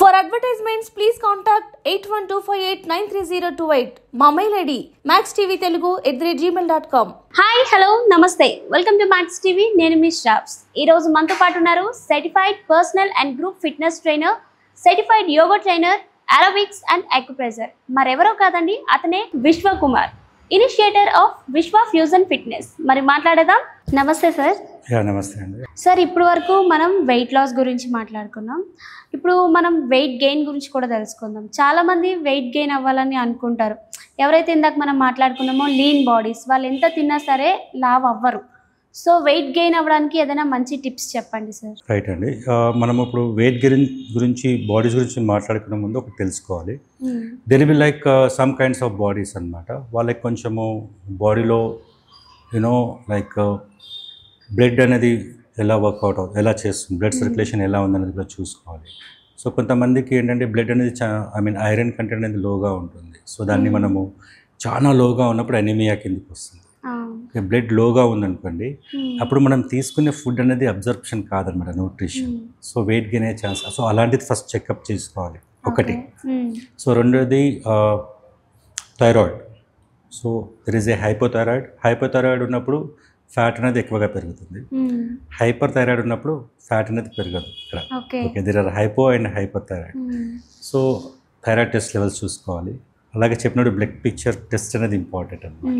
For advertisements, please contact 8125893028. మా mail ID maxtvtelugu@gmail.com. Hi hello నమస్తే, welcome to max TV. నేను మీ శ్రావ్స్. ఈరోజు మనతో పాటు ఉన్నారు certified personal and group fitness trainer, certified yoga trainer, aerobics and acupressure. మరెవరో కాదండి, అతనే విశ్వకుమార్, ఇనిషియేటర్ ఆఫ్ విశ్వ ఫ్యూజన్ ఫిట్నెస్. మరి మాట్లాడదాం. నమస్తే సార్. నమస్తే అండి. సార్, ఇప్పుడు వరకు మనం వెయిట్ లాస్ గురించి మాట్లాడుకున్నాం. ఇప్పుడు మనం వెయిట్ గెయిన్ గురించి కూడా తెలుసుకుందాం. చాలామంది వెయిట్ గెయిన్ అవ్వాలని అనుకుంటారు. ఎవరైతే ఇందాక మనం మాట్లాడుకున్నామో లీన్ బాడీస్, వాళ్ళు ఎంత తిన్నా సరే లావ్ అవ్వరు. సో వెయిట్ గెయిన్ అవ్వడానికి ఏదైనా మంచి టిప్స్ చెప్పండి సార్. రైట్ అండి. మనం ఇప్పుడు వెయిట్ గెయిన్ గురించి, బాడీస్ గురించి మాట్లాడుకునే ముందు ఒకటి తెలుసుకోవాలి. There will like some kinds of bodies అనమాట. వాళ్ళకి కొంచెము బాడీలో యూనో లైక్ బ్లడ్ అనేది ఎలా వర్కౌట్ అవుతుంది, ఎలా చేస్తుంది, బ్లడ్ సర్క్యులేషన్ ఎలా ఉందనేది కూడా చూసుకోవాలి. సో కొంతమందికి ఏంటంటే బ్లడ్ అనేది ఐరన్ కంటెంట్ అనేది లోగా ఉంటుంది. సో దాన్ని మనము చాలా లోగా ఉన్నప్పుడు అనీమియా కిందకి వస్తుంది. బ్లడ్ లోగా ఉందనుకోండి, అప్పుడు మనం తీసుకునే ఫుడ్ అనేది అబ్జర్ప్షన్ కాదనమాట, న్యూట్రిషన్. సో వెయిట్ గెయిన్ అయ్యే ఛాన్స్. సో అలాంటిది ఫస్ట్ చెకప్ చేసుకోవాలి ఒకటి. సో రెండోది thyroid. So there is a hypothyroid ఉన్నప్పుడు ఫ్యాట్ అనేది ఎక్కువగా పెరుగుతుంది. హైపర్ థైరాయిడ్ ఉన్నప్పుడు ఫ్యాట్ అనేది పెరగదు ఇక్కడ. Okay, there are hypo and hyper thyroid. So thyroid test levels చూసుకోవాలి. అలాగే చెప్పినప్పుడు బ్లడ్ పిక్చర్ టెస్ట్ అనేది ఇంపార్టెంట్ అనమాట.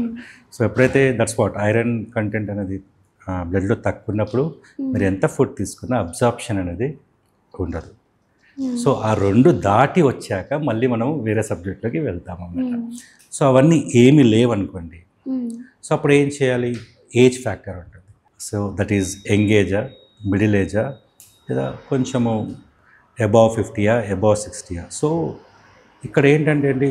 సో ఎప్పుడైతే దట్స్ వాట్ ఐరన్ కంటెంట్ అనేది బ్లడ్లో తక్కువ ఉన్నప్పుడు మీరు ఎంత ఫుడ్ తీసుకున్నా అబ్జార్ప్షన్ అనేది ఉండదు. సో ఆ రెండు దాటి వచ్చాక మళ్ళీ మనం వేరే సబ్జెక్ట్లోకి వెళ్తాం అన్నమాట. సో అవన్నీ ఏమీ లేవనుకోండి, సో అప్పుడు ఏం చేయాలి? ఏజ్ ఫ్యాక్టర్ ఉంటుంది. సో దట్ ఈజ్ యంగ్ ఏజా, మిడిల్ ఏజా, లేదా కొంచెము అబౌవ్ 50యా, అబౌవ్ 60యా. సో ఇక్కడ ఏంటంటే అండి,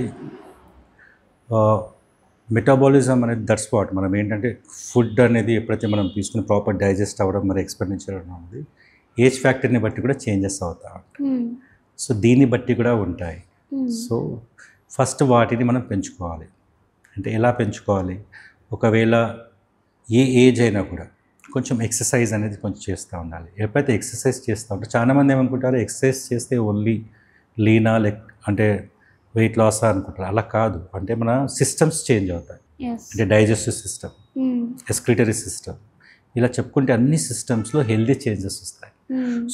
మెటాబాలిజం అనేది దట్స్ వాట్ మనం ఏంటంటే ఫుడ్ అనేది ఎప్పుడైతే మనం తీసుకుని ప్రాపర్ డైజెస్ట్ అవ్వడం, మరి ఎక్స్పెండిచర్ అనేది ఏజ్ ఫ్యాక్టర్ని బట్టి కూడా చేంజెస్ అవుతా ఉంటాయి. సో దీన్ని బట్టి కూడా ఉంటాయి. సో ఫస్ట్ వాటిని మనం పెంచుకోవాలి. అంటే ఎలా పెంచుకోవాలి? ఒకవేళ ఏ ఏజ్ అయినా కూడా కొంచెం ఎక్సర్సైజ్ అనేది కొంచెం చేస్తూ ఉండాలి. ఎప్పుడైతే ఎక్సర్సైజ్ చేస్తూ ఉంటే చాలామంది ఏమనుకుంటారు, ఎక్సర్సైజ్ చేస్తే ఓన్లీ లీనా అంటే వెయిట్ లాస్ అనుకుంటారు. అలా కాదు. అంటే మన సిస్టమ్స్ చేంజ్ అవుతాయి. అంటే డైజెస్టివ్ సిస్టమ్, ఎక్స్క్రిటరీ సిస్టమ్, ఇలా చెప్పుకుంటే అన్ని సిస్టమ్స్లో హెల్దీ చేంజెస్ వస్తాయి.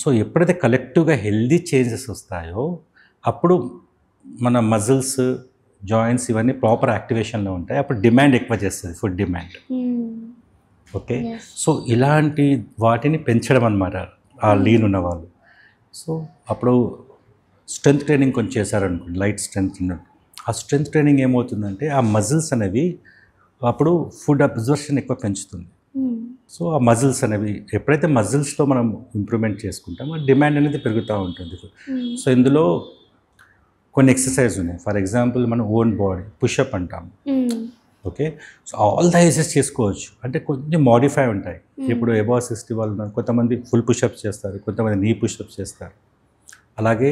సో ఎప్పుడైతే కలెక్టివ్గా హెల్దీ చేంజెస్ వస్తాయో అప్పుడు మన మజిల్స్, జాయింట్స్ ఇవన్నీ ప్రాపర్ యాక్టివేషన్లో ఉంటాయి. అప్పుడు డిమాండ్ ఎక్కువ చేస్తుంది, ఫుడ్ డిమాండ్. ఓకే, సో ఇలాంటి వాటిని పెంచడం అన్నమాట ఆ లీన్ ఉన్న వాళ్ళు. సో అప్పుడు స్ట్రెంత్ ట్రైనింగ్ కొంచెం చేశారనుకోండి, లైట్ స్ట్రెంత్ ఉన్నట్టు. ఆ స్ట్రెంత్ ట్రైనింగ్ ఏమవుతుందంటే ఆ మజిల్స్ అనేవి అప్పుడు ఫుడ్ అబ్జర్ప్షన్ ఎక్కువ పెంచుతుంది. సో ఆ మజిల్స్ అనేవి ఎప్పుడైతే మజిల్స్లో మనం ఇంప్రూవ్మెంట్ చేసుకుంటామో ఆ డిమాండ్ అనేది పెరుగుతూ ఉంటుంది. సో ఇందులో కొన్ని ఎక్సర్సైజ్ ఉన్నాయి. ఫర్ ఎగ్జాంపుల్ మన ఓన్ బాడీ పుషప్ అంటాము. Okay, so all the ages చేసుకోవచ్చు. అంటే కొంచెం మోడిఫై ఉంటాయి. ఇప్పుడు అబౌవ్ 60 వాళ్ళు ఉన్నారు, కొంతమంది ఫుల్ పుషప్స్ చేస్తారు, కొంతమంది నీ పుషప్స్ చేస్తారు. అలాగే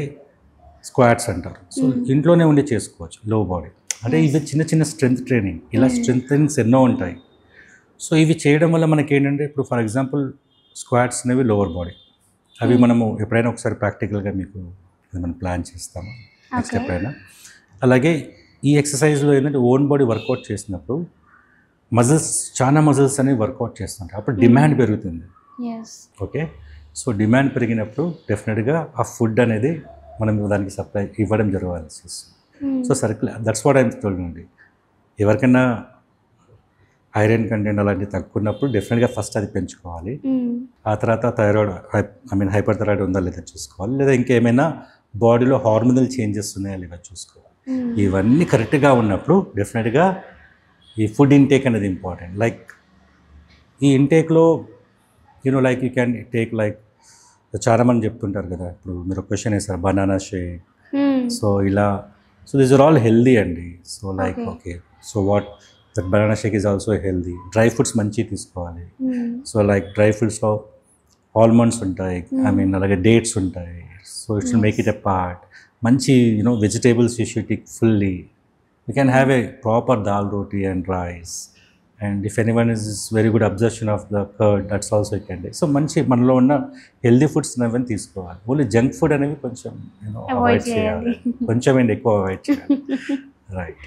స్క్వాట్స్ అంటారు. సో ఇంట్లోనే ఉండి చేసుకోవచ్చు లో బాడీ. అంటే ఇవి చిన్న చిన్న స్ట్రెంత్ ట్రైనింగ్. ఇలా స్ట్రెంత్ ట్రైనింగ్స్ ఎన్నో ఉంటాయి. సో ఇవి చేయడం వల్ల మనకి ఏంటంటే, ఇప్పుడు ఫర్ ఎగ్జాంపుల్ స్క్వాట్స్ అనేవి లోవర్ బాడీ, అవి మనము ఎప్పుడైనా ఒకసారి ప్రాక్టికల్గా మీకు మనం ప్లాన్ చేస్తాము నెక్స్ట్ ఎప్పుడైనా. అలాగే ఈ ఎక్సర్సైజ్లో ఏంటంటే ఓన్ బాడీ వర్కౌట్ చేసినప్పుడు మజిల్స్, చాలా మజిల్స్ అనేవి వర్కౌట్ చేస్తుంటాయి. అప్పుడు డిమాండ్ పెరుగుతుంది. ఓకే, సో డిమాండ్ పెరిగినప్పుడు డెఫినెట్గా ఆ ఫుడ్ అనేది మనం దానికి సప్లై ఇవ్వడం జరగాల్సి వస్తుంది. So circle that's what I'm told. ఎవరికైనా ఐరన్ కంటెంట్ అలాంటివి తక్కువ ఉన్నప్పుడు డెఫినెట్గా ఫస్ట్ అది పెంచుకోవాలి. ఆ తర్వాత థైరాయిడ్ హైపర్ థైరాయిడ్ ఉందా లేదా చూసుకోవాలి. లేదా ఇంకేమైనా బాడీలో హార్మోనల్ చేంజెస్ ఉన్నాయా లేదా చూసుకోవాలి. ఇవన్నీ కరెక్ట్గా ఉన్నప్పుడు డెఫినెట్గా ఈ ఫుడ్ ఇంటేక్ అనేది ఇంపార్టెంట్. లైక్ ఈ ఇంటేక్లో like you can take like చాలామంది చెప్తుంటారు కదా, ఇప్పుడు మీరు క్వశ్చన్ వేస్తారు బనానా షేక్. సో ఇలా, so these are all healthy అండి. So like okay, so what that banana shake is also healthy. Dry fruits మంచిగా తీసుకోవాలి. సో లైక్ డ్రై ఫ్రూట్స్లో ఆల్మండ్స్ ఉంటాయి, అలాగే డేట్స్ ఉంటాయి. So it's make it a part. మంచి vegetables you should take fully. You can have a proper dal roti and rice. And if anyone is very good absorption of the curd that's also can day. So మంచి మనలో ఉన్న healthy foods అనేవి తీసుకోవాలి. Only junk food అనేవి కొంచెం avoid చేయాలి, కొంచెం and ఎక్కువ అవాయిడ్ చేయాలి. రైట్.